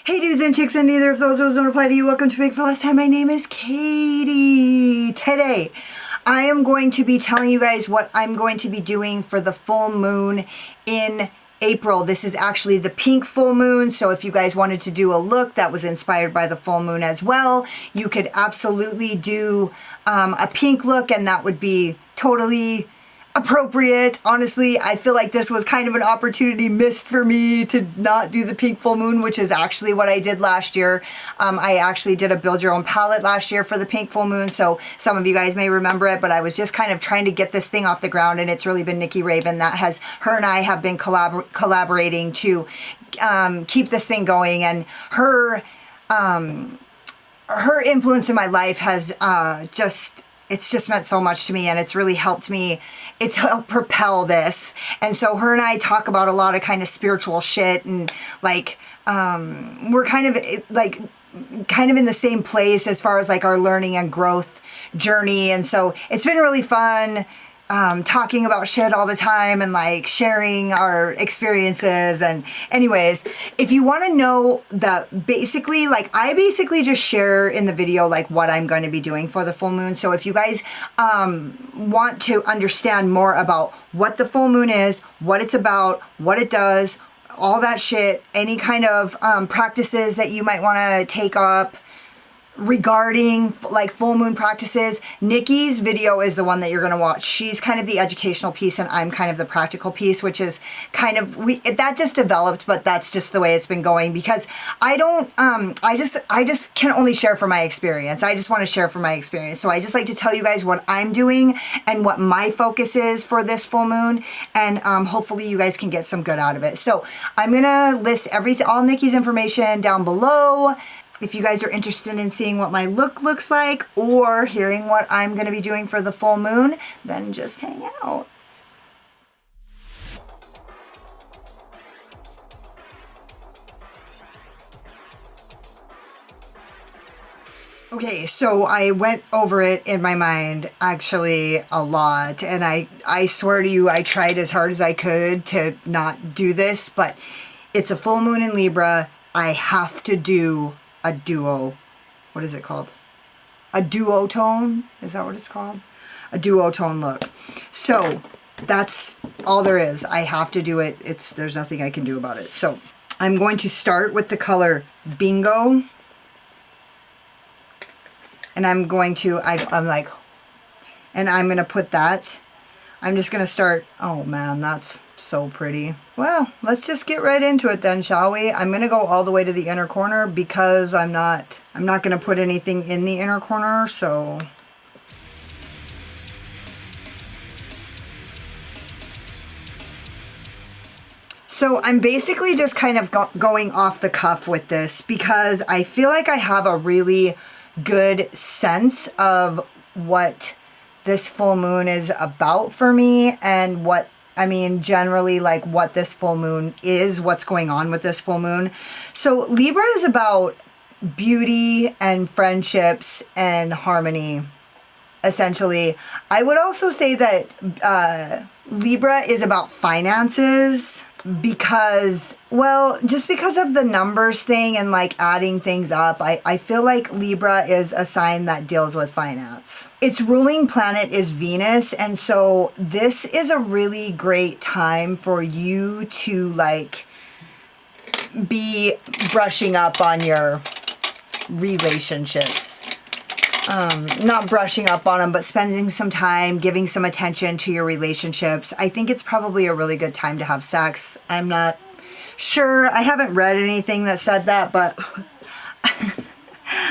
Hey dudes and chicks, and neither of those rules don't apply to you. Welcome to Big for Less Time. My name is Katie. Today, I am going to be telling you guys what I'm going to be doing for the full moon in April. This is actually the pink full moon, so if you guys wanted to do a look that was inspired by the full moon as well, you could absolutely do a pink look, and that would be totally appropriate. Honestly, I feel like this was kind of an opportunity missed for me to not do the pink full moon, which is actually what I did last year. I actually did a build your own palette last year for the pink full moon, so some of you guys may remember it, but I was just kind of trying to get this thing off the ground, and it's really been Nikki Raven that has, her and I have been collaborating to keep this thing going, and her influence in my life has it's just meant so much to me, and it's really helped me. It's helped propel this. And so her and I talk about a lot of kind of spiritual shit, and like we're kind of in the same place as far as like our learning and growth journey. And so it's been really fun talking about shit all the time and like sharing our experiences. And anyways, if you want to know that, basically, like I basically just share in the video like what I'm going to be doing for the full moon. So if you guys want to understand more about what the full moon is, what it's about, what it does, all that shit, any kind of practices that you might want to take up regarding like full moon practices, Nikki's video is the one that you're going to watch. She's kind of the educational piece, and I'm kind of the practical piece, which is kind of, that just developed, but that's just the way it's been going, because I don't, I just can only share from my experience. I just want to share from my experience. So I just like to tell you guys what I'm doing and what my focus is for this full moon, and hopefully you guys can get some good out of it. So I'm going to list all Nikki's information down below. If you guys are interested in seeing what my look looks like or hearing what I'm going to be doing for the full moon, then just hang out. Okay, so I went over it in my mind actually a lot, and I swear to you, I tried as hard as I could to not do this, but it's a full moon in Libra. I have to do a duo, what is it called? A duotone? Is that what it's called? A duotone look. So that's all there is. I have to do it. There's nothing I can do about it. So I'm going to start with the color Bingo. And I'm going to, and I'm going to put that. I'm just going to start, oh man, that's so pretty. Well, let's just get right into it then, shall we? I'm going to go all the way to the inner corner because I'm not going to put anything in the inner corner, so. So I'm basically just kind of going off the cuff with this because I feel like I have a really good sense of what this full moon is about for me, and what, I mean, generally like what this full moon is, what's going on with this full moon. So Libra is about beauty and friendships and harmony, essentially. I would also say that Libra is about finances because, well, just because of the numbers thing and like adding things up, I feel like Libra is a sign that deals with finance. Its ruling planet is Venus, and so this is a really great time for you to like be brushing up on your relationships. Not brushing up on them, but spending some time, giving some attention to your relationships. I think it's probably a really good time to have sex. I'm not sure. I haven't read anything that said that, but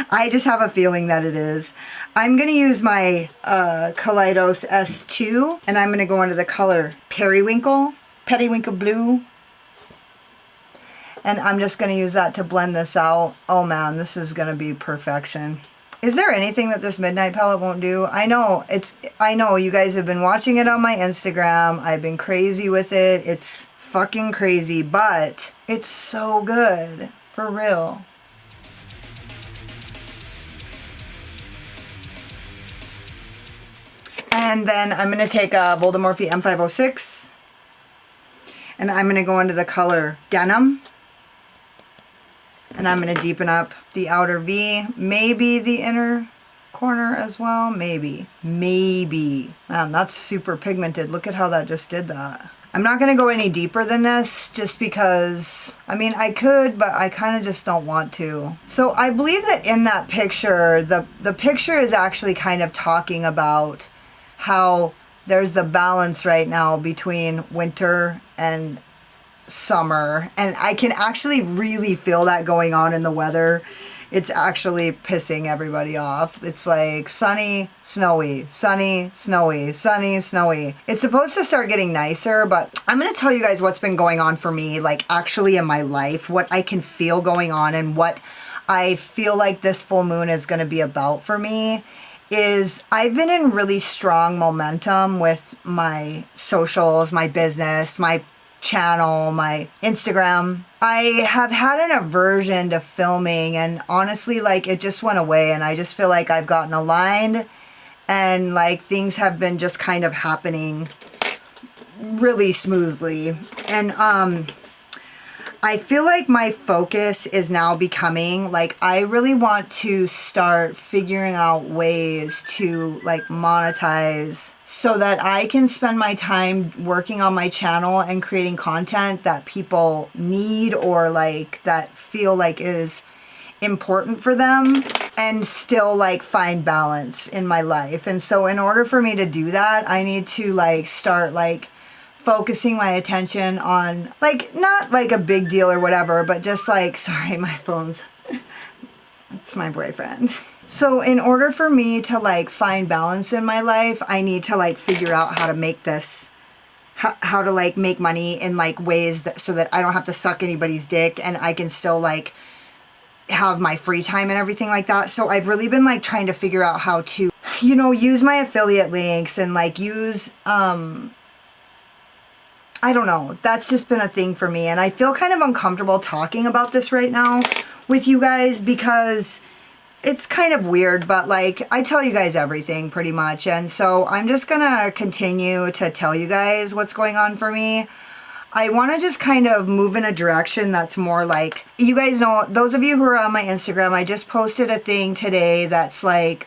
I just have a feeling that it is. I'm going to use my Kaleidos S2, and I'm going to go into the color Periwinkle Blue. And I'm just going to use that to blend this out. Oh man, this is going to be perfection. Is there anything that this Midnight palette won't do? I know you guys have been watching it on my Instagram. I've been crazy with it. It's fucking crazy, but it's so good. For real. And then I'm going to take a Voldemorphe M506. And I'm going to go into the color Denim. And I'm going to deepen up the outer V, maybe the inner corner as well, maybe. Man, that's super pigmented. Look at how that just did that. I'm not going to go any deeper than this just because, I mean, I could, but I kind of just don't want to. So I believe that in that picture, the picture is actually kind of talking about how there's the balance right now between winter and summer. And I can actually really feel that going on in the weather. It's actually pissing everybody off. It's like sunny, snowy, sunny, snowy, sunny, snowy. It's supposed to start getting nicer, but I'm going to tell you guys what's been going on for me, like actually in my life, what I can feel going on and what I feel like this full moon is going to be about for me is I've been in really strong momentum with my socials, my business, my channel, my Instagram. I have had an aversion to filming, and honestly, like, it just went away, and I just feel like I've gotten aligned and like things have been just kind of happening really smoothly. And I feel like my focus is now becoming like, I really want to start figuring out ways to like monetize so that I can spend my time working on my channel and creating content that people need or like that feel like is important for them, and still like find balance in my life. And so in order for me to do that, I need to like start like focusing my attention on like, not like a big deal or whatever, but just like, sorry, my phone's, it's my boyfriend. So in order for me to like find balance in my life, I need to like figure out how to make this, how to like make money in like ways that, so that I don't have to suck anybody's dick and I can still like have my free time and everything like that. So I've really been like trying to figure out how to, you know, use my affiliate links and like use, I don't know. That's just been a thing for me. And I feel kind of uncomfortable talking about this right now with you guys because it's kind of weird, but like I tell you guys everything pretty much. And so I'm just gonna continue to tell you guys what's going on for me. I want to just kind of move in a direction that's more like, you guys know, those of you who are on my Instagram, I just posted a thing today that's like,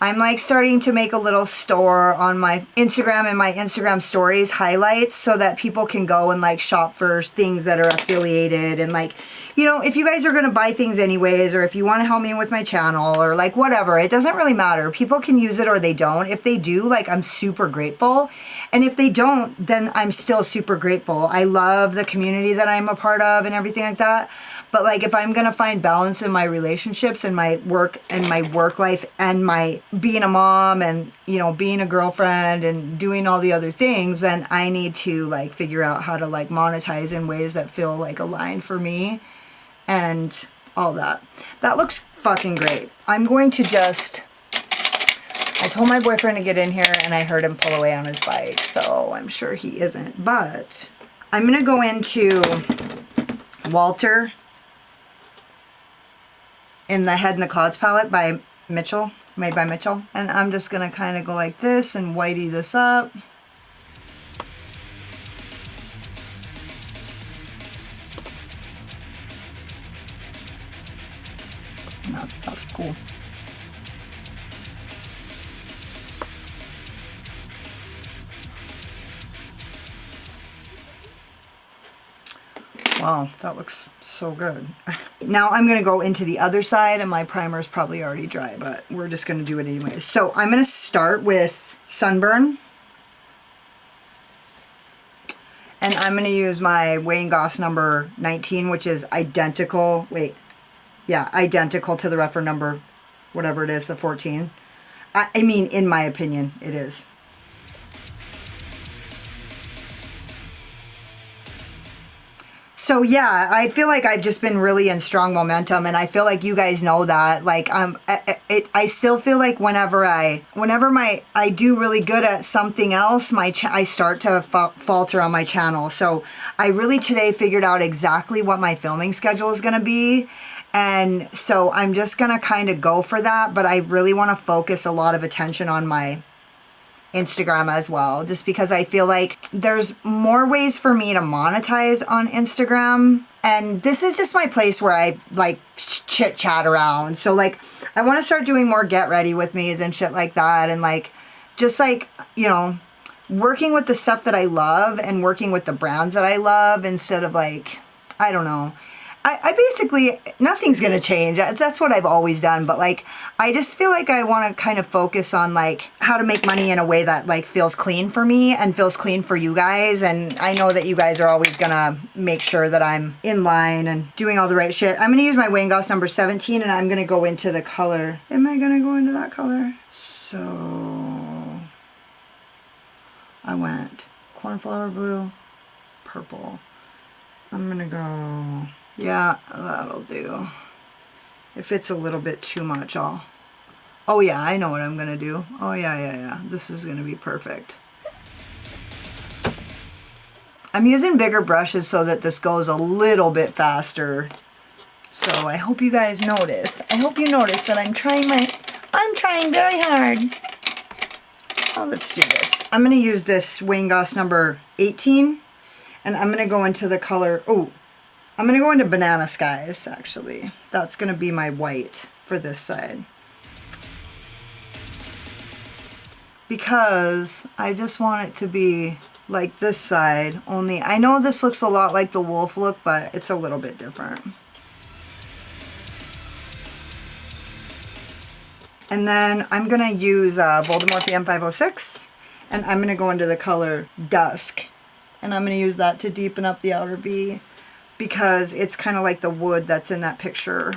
I'm like starting to make a little store on my Instagram and my Instagram stories highlights so that people can go and like shop for things that are affiliated. And like, you know, if you guys are going to buy things anyways, or if you want to help me with my channel or like whatever, it doesn't really matter. People can use it or they don't. If they do, like, I'm super grateful. And if they don't, then I'm still super grateful. I love the community that I'm a part of and everything like that. But like, if I'm going to find balance in my relationships and my work life and my being a mom and, you know, being a girlfriend and doing all the other things, then I need to like figure out how to like monetize in ways that feel like aligned for me and all that. That looks fucking great. I'm going to just, I told my boyfriend to get in here and I heard him pull away on his bike, so I'm sure he isn't. But I'm going to go into Walter in the Head in the Clouds palette by Mitchell, made by Mitchell. And I'm just going to kind of go like this and whitey this up. That's cool. Wow, that looks so good. Now I'm going to go into the other side, and my primer is probably already dry, but we're just going to do it anyways. So I'm going to start with Sunburn. And I'm going to use my Wayne Goss number 19, which is identical. Wait. Yeah, identical to the Rephr number, whatever it is, the 14. I mean, in my opinion, it is. So yeah, I feel like I've just been really in strong momentum, and I feel like you guys know that. Like I still feel like whenever I do really good at something else, I start to falter on my channel. So I really today figured out exactly what my filming schedule is going to be, and so I'm just going to kind of go for that. But I really want to focus a lot of attention on my Instagram as well, just because I feel like there's more ways for me to monetize on Instagram. And this is just my place where I like chit chat around. So like I want to start doing more get ready with me's and shit like that. And like, just like, you know, working with the stuff that I love and working with the brands that I love instead of like, I don't know. I basically, nothing's going to change. That's what I've always done. But like, I just feel like I want to kind of focus on like how to make money in a way that like feels clean for me and feels clean for you guys. And I know that you guys are always going to make sure that I'm in line and doing all the right shit. I'm going to use my Wayne Goss number 17 and I'm going to go into the color. Am I going to go into that color? So I went cornflower blue, purple. I'm going to go... Yeah, that'll do. If it's a little bit too much, I'll... Oh yeah, I know what I'm gonna do. Oh yeah. This is gonna be perfect. I'm using bigger brushes so that this goes a little bit faster. So I hope you guys notice. I hope you notice that I'm trying very hard. Oh, let's do this. I'm gonna use this Wayne Goss number 18. And I'm gonna go into the color... Oh, I'm going to go into Banana Skies, actually. That's going to be my white for this side. Because I just want it to be like this side, only I know this looks a lot like the wolf look, but it's a little bit different. And then I'm going to use Voldemort the M506, and I'm going to go into the color Dusk. And I'm going to use that to deepen up the outer V, because it's kind of like the wood that's in that picture.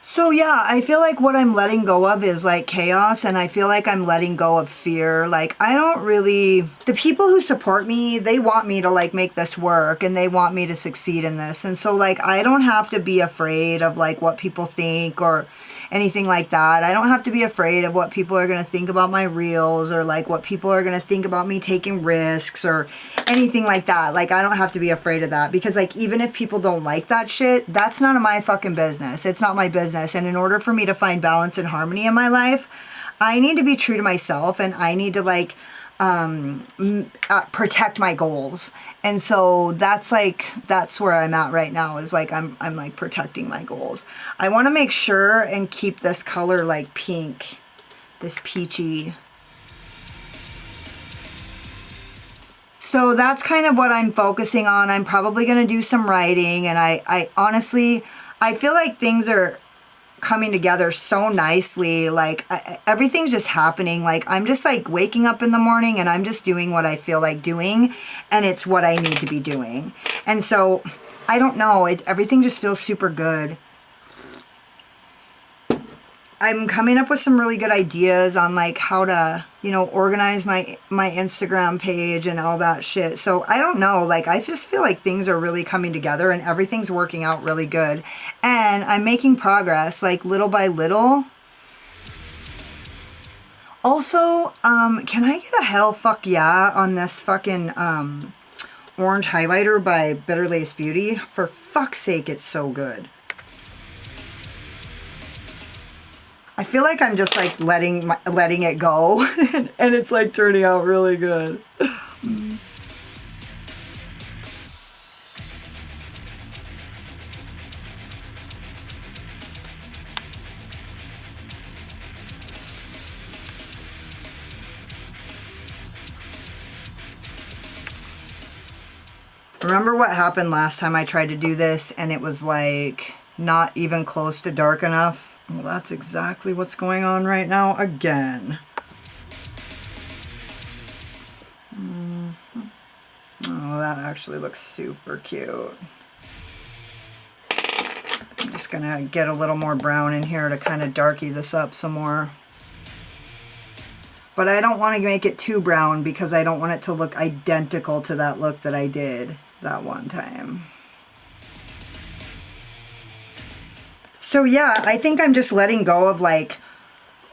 So yeah, I feel like what I'm letting go of is like chaos, and I feel like I'm letting go of fear. Like I don't really, the people who support me, they want me to like make this work and they want me to succeed in this. And so like I don't have to be afraid of like what people think or anything like that. I don't have to be afraid of what people are going to think about my reels or like what people are going to think about me taking risks or anything like that. Like I don't have to be afraid of that, because like even if people don't like that shit, that's none of my fucking business. It's not my business. And in order for me to find balance and harmony in my life, I need to be true to myself, and I need to like protect my goals. And so that's where I'm at right now, is like I'm like protecting my goals. I want to make sure and keep this color like pink, this peachy. So that's kind of what I'm focusing on. I'm probably going to do some writing, and I honestly, I feel like things are coming together so nicely. Like everything's just happening. Like I'm just like waking up in the morning and I'm just doing what I feel like doing, and it's what I need to be doing. And so I don't know, everything just feels super good. I'm coming up with some really good ideas on like how to, you know, organize my Instagram page and all that shit. So I don't know, like I just feel like things are really coming together and everything's working out really good. And I'm making progress like little by little. Also, can I get a hell fuck yeah on this fucking orange highlighter by Bitter Lace Beauty? For fuck's sake, it's so good. I feel like I'm just like letting it go and it's like turning out really good. Remember what happened last time I tried to do this and it was like not even close to dark enough? Well, that's exactly what's going on right now again. Oh, that actually looks super cute. I'm just gonna get a little more brown in here to kind of darky this up some more. But I don't want to make it too brown because I don't want it to look identical to that look that I did that one time. So yeah, I think I'm just letting go of like,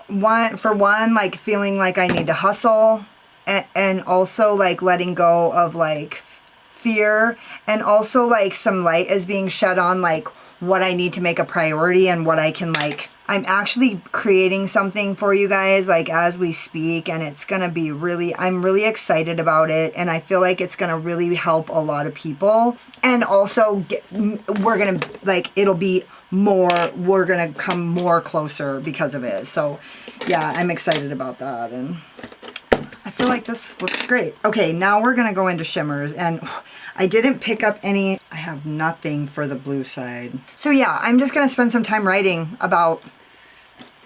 like feeling like I need to hustle, and also like letting go of like fear, and also like some light is being shed on like what I need to make a priority and what I can like. I'm actually creating something for you guys like as we speak, and it's gonna be really, I'm really excited about it, and I feel like it's gonna really help a lot of people. And also we're gonna like, it'll be more, we're gonna come more closer because of it. So yeah, I'm excited about that, and I feel like this looks great. Okay, now we're gonna go into shimmers, and I didn't pick up any, I have nothing for the blue side. So yeah, I'm just gonna spend some time writing about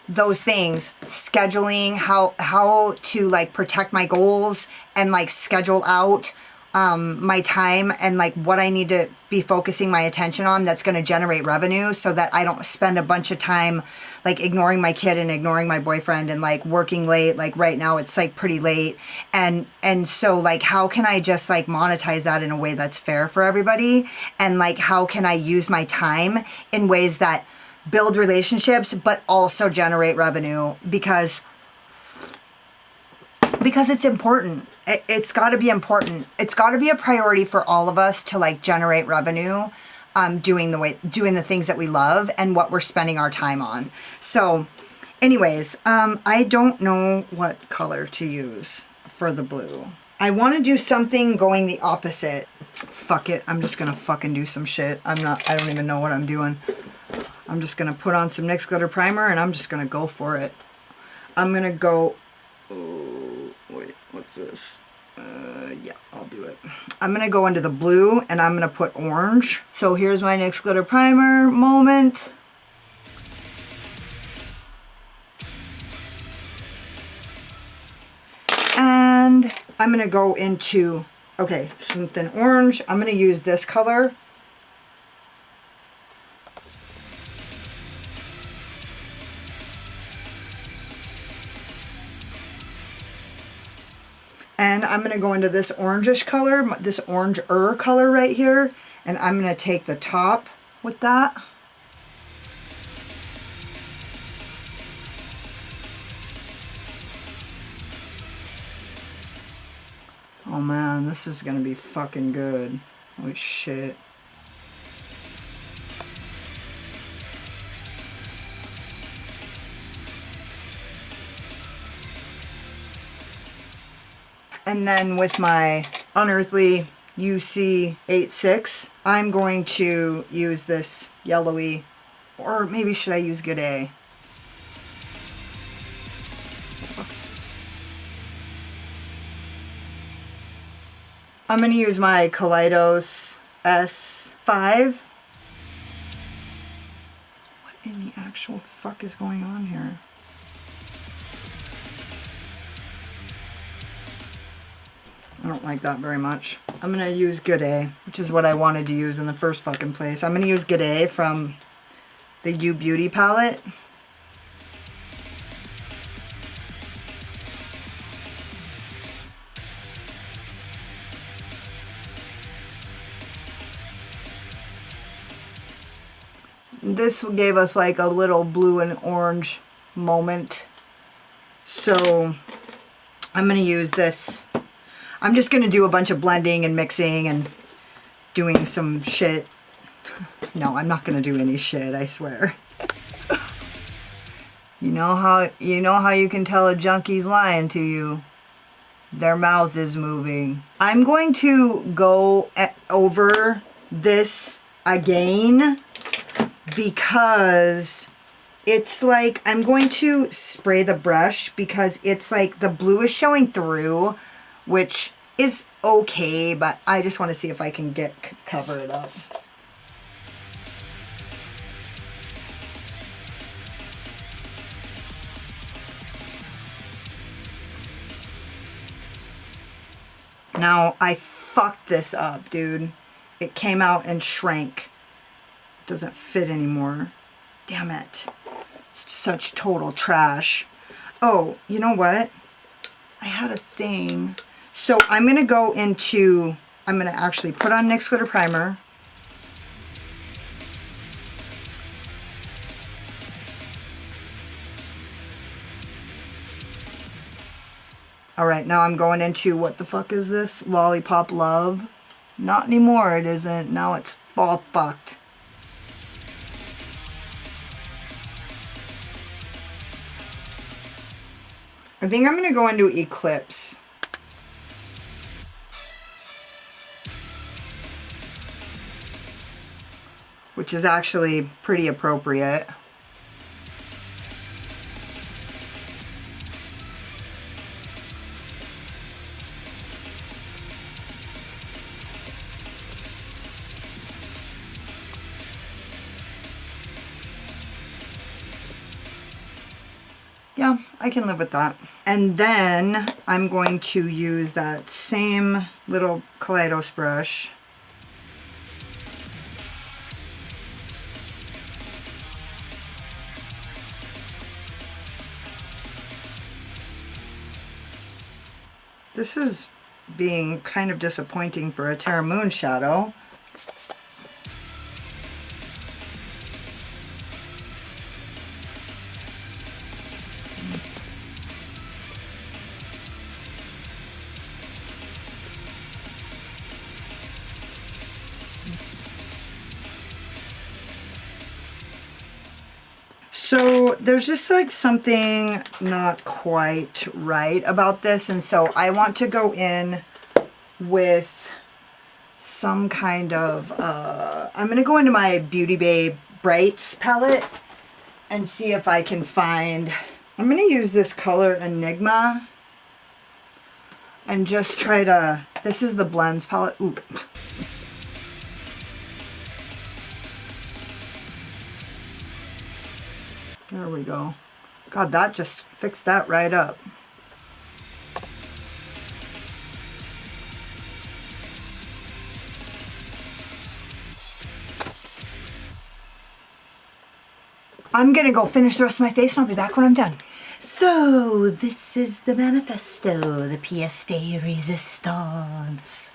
those things, scheduling, how to like protect my goals and like schedule out my time, and like what I need to be focusing my attention on that's going to generate revenue, so that I don't spend a bunch of time like ignoring my kid and ignoring my boyfriend and like working late. Like right now it's like pretty late, and so like how can I just like monetize that in a way that's fair for everybody, and like how can I use my time in ways that build relationships but also generate revenue, because it's important. It's got to be important. It's got to be a priority for all of us to like generate revenue, doing the things that we love and what we're spending our time on. So anyways, I don't know what color to use for the blue. I want to do something going the opposite. Fuck it. I'm just going to fucking do some shit. I don't even know what I'm doing. I'm just going to put on some NYX glitter primer, and I'm just going to go for it. I'm going to go, oh, wait, what's this? Yeah, I'll do it. I'm going to go into the blue, and I'm going to put orange. So here's my NYX glitter primer moment. And I'm going to go into, okay, something orange. I'm going to use this color. And I'm going to go into this orangish color, this orange-er color right here. And I'm going to take the top with that. Oh man, this is going to be fucking good. Holy shit. And then with my Unearthly UC86, I'm going to use this yellowy, or maybe should I use Good A? I'm going to use my Kaleidos S5. What in the actual fuck is going on here? I don't like that very much. I'm going to use Good A, which is what I wanted to use in the first fucking place. I'm going to use Good A from the You Beauty palette. This gave us like a little blue and orange moment. So I'm going to use this. I'm just going to do a bunch of blending and mixing and doing some shit. No, I'm not going to do any shit, I swear. You know how you can tell a junkie's lying to you? Their mouth is moving. I'm going to go over this again because it's like I'm going to spray the brush because it's like the blue is showing through, which is okay, but I just want to see if I can cover it up. Now, I fucked this up, dude. It came out and shrank. It doesn't fit anymore. Damn it. It's such total trash. Oh, you know what? I had a thing. So I'm going to go into, I'm going to actually put on NYX Glitter Primer. All right, now I'm going into, what the fuck is this? Lollipop Love. Not anymore, it isn't. Now it's all fucked. I think I'm going to go into Eclipse. Which is actually pretty appropriate. Yeah, I can live with that. And then I'm going to use that same little Kaleidos brush. This is being kind of disappointing for a Terra Moon shadow. So there's just like something not quite right about this, and so I want to go in with some kind of, I'm going to go into my Beauty Bay Brights palette and see if I can find, I'm going to use this color Enigma and just try to, this is the blends palette. Ooh. There we go. God, that just fixed that right up. I'm gonna go finish the rest of my face and I'll be back when I'm done. So, this is the manifesto, the pièce de résistance.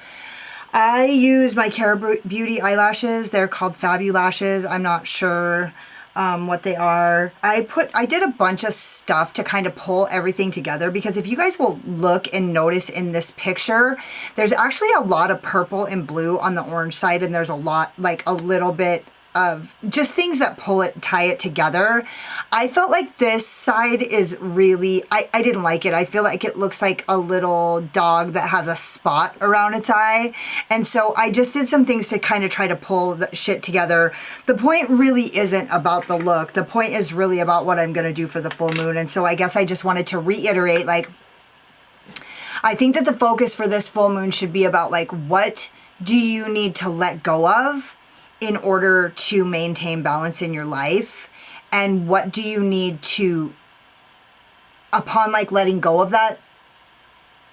I use my Kara Beauty eyelashes. They're called Fabulashes. I'm not sure what they are. I did a bunch of stuff to kind of pull everything together, because if you guys will look and notice in this picture, there's actually a lot of purple and blue on the orange side, and there's a lot, like a little bit of just things that tie it together. I felt like this side is really, I didn't like it. I feel like it looks like a little dog that has a spot around its eye. And so I just did some things to kind of try to pull the shit together. The point really isn't about the look. The point is really about what I'm going to do for the full moon. And so I guess I just wanted to reiterate, like, I think that the focus for this full moon should be about, like, what do you need to let go of in order to maintain balance in your life, and what do you need to, upon like letting go of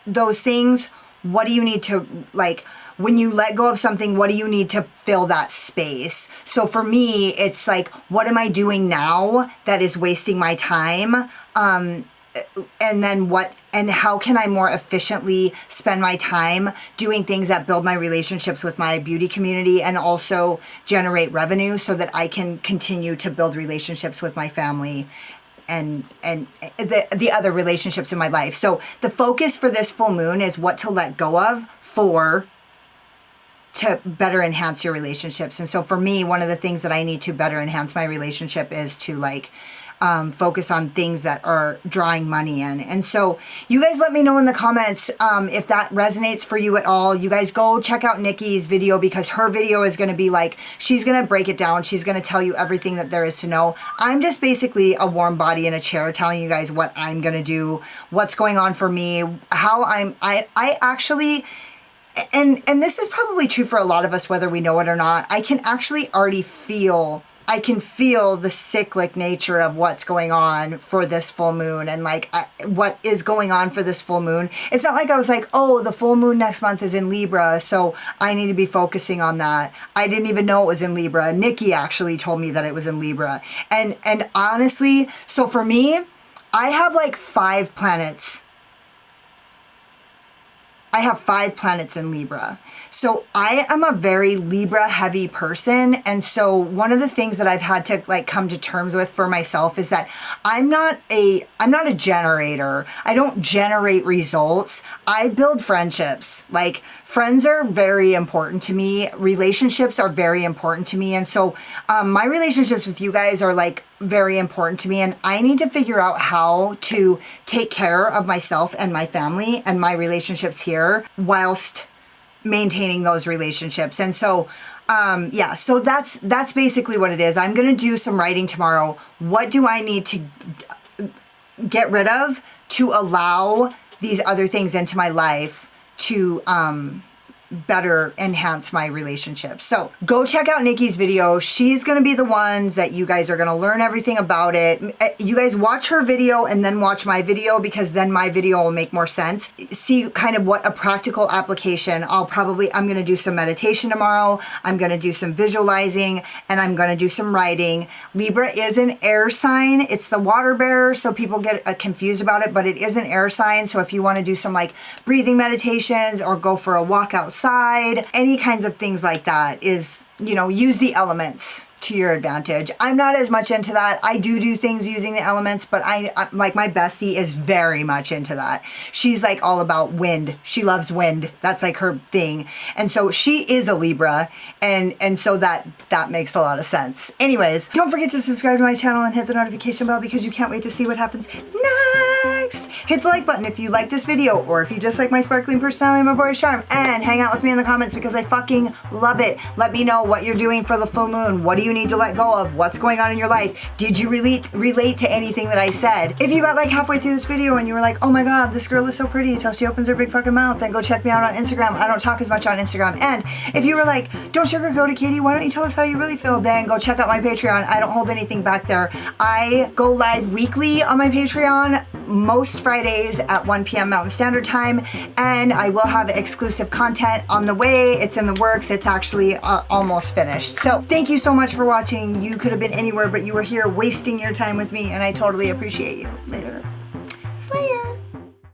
those things, what do you need to, like, when you let go of something, what do you need to fill that space? So for me, it's like, what am I doing now that is wasting my time? And then and how can I more efficiently spend my time doing things that build my relationships with my beauty community and also generate revenue so that I can continue to build relationships with my family and the other relationships in my life. So the focus for this full moon is what to let go of to better enhance your relationships. And so for me, one of the things that I need to better enhance my relationship is to, like, focus on things that are drawing money in. And so you guys let me know in the comments if that resonates for you at all. You guys go check out Nikki's video, because her video is going to be like, she's going to break it down. She's going to tell you everything that there is to know. I'm just basically a warm body in a chair telling you guys what I'm going to do, what's going on for me, how I actually, and this is probably true for a lot of us, whether we know it or not, I can actually already feel, I can feel the cyclic nature of what's going on for this full moon, and like what is going on for this full moon. It's not like I was like, oh, the full moon next month is in Libra, so I need to be focusing on that. I didn't even know it was in Libra. Nikki actually told me that it was in Libra. And honestly, so for me, I have like 5 planets I have 5 planets in Libra. So I am a very Libra heavy person. And so one of the things that I've had to like come to terms with for myself is that I'm not a generator. I don't generate results. I build friendships. Like, friends are very important to me. Relationships are very important to me. And so my relationships with you guys are like very important to me. And I need to figure out how to take care of myself and my family and my relationships here whilst maintaining those relationships. And so yeah, so that's basically what it is. I'm going to do some writing tomorrow. What do I need to get rid of to allow these other things into my life to better enhance my relationship? So go check out Nikki's video. She's going to be the ones that you guys are going to learn everything about it. You guys watch her video and then watch my video, because then my video will make more sense. See kind of what a practical application. I'm going to do some meditation tomorrow. I'm going to do some visualizing, and I'm going to do some writing. Libra is an air sign. It's the water bearer, so people get confused about it, but it is an air sign. So if you want to do some like breathing meditations or go for a walk outside, any kinds of things like that, is, you know, use the elements to your advantage. I'm not as much into that. I do things using the elements, but I like, my bestie is very much into that. She's like all about wind. She loves wind. That's like her thing. And so she is a Libra, and so that makes a lot of sense. Anyways, don't forget to subscribe to my channel and hit the notification bell, because you can't wait to see what happens next. Hit the like button if you like this video, or if you just like my sparkling personality and my boyish charm, and hang out with me in the comments, because I fucking love it. Let me know what you're doing for the full moon. What do you need to let go of? What's going on in your life? Did you relate to anything that I said? If you got like halfway through this video and you were like, oh my god, this girl is so pretty until she opens her big fucking mouth, then go check me out on Instagram. I don't talk as much on Instagram. And if you were like, don't sugarcoat it, Katie, why don't you tell us how you really feel? Then go check out my Patreon. I don't hold anything back there. I go live weekly on my Patreon, most Fridays at 1 p.m. Mountain Standard Time, and I will have exclusive content on the way. It's in the works. It's actually almost finished. So thank you so much for watching. You could have been anywhere, but you were here wasting your time with me, and I totally appreciate you. Later. Slayer.